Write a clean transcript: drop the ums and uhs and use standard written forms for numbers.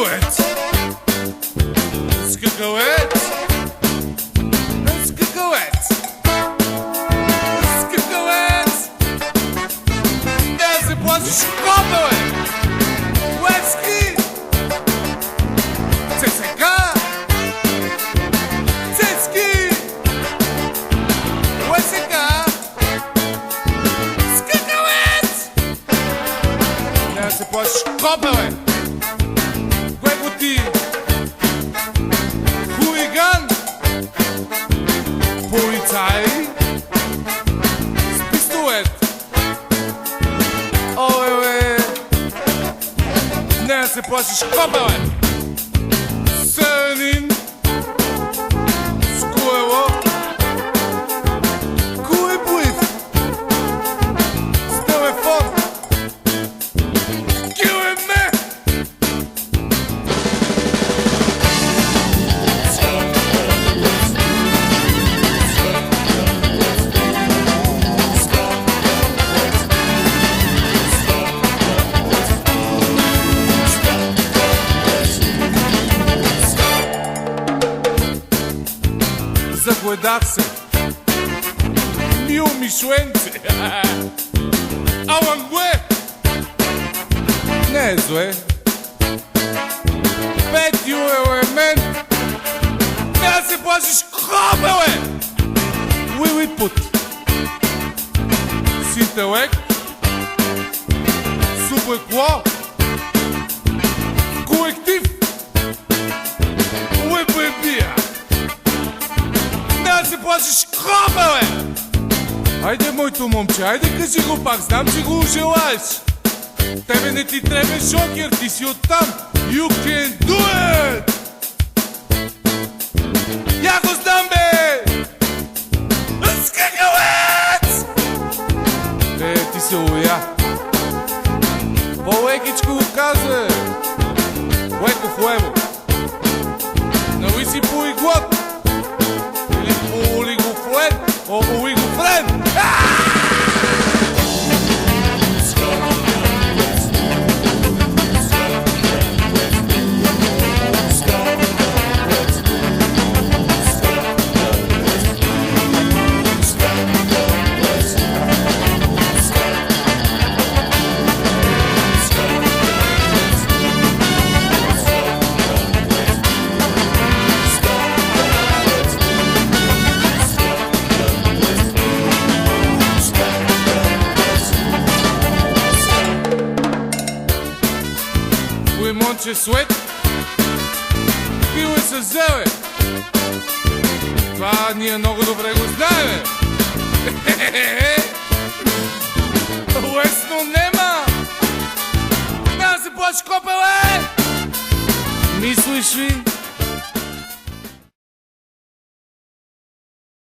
Скакалец, скакалец, скакалец, скакалец. Не се плашиш копа, бе! Левски! ЦСК! Цецки! ЛСК! Скакалец! Не се плашиш копа, бе! Кое го ти? Хулиган! Полицай! С пистолет! Оле, бе! Не се плашиш копа, бе! Селянин! С колело! Колеблив! С телефон! Килеме! Загледах се. Мил Мишленце. Алангле. Не е зле. Петио елемент. Не да се плашиш хобеле. Лилипут. С интелект. Суперкло. Колектив. Лебебия. Да се плашиш хроба, бе! Айде, моето момче, айде кажи го пак, знам, че го желаеш. Тебе не ти трябва шокер, ти си оттам. You can do it! Я го знам, бе! Скакалец! Ти се уя. По-лекичко го каза. Леко в лево. Нали си полиглот? Олигофрен! Олигофрен! Монче Сует, пил е със зеле. Това ние много добре го знаем. Лесно нема. Не да се плаши, копеле! Мислиш ли,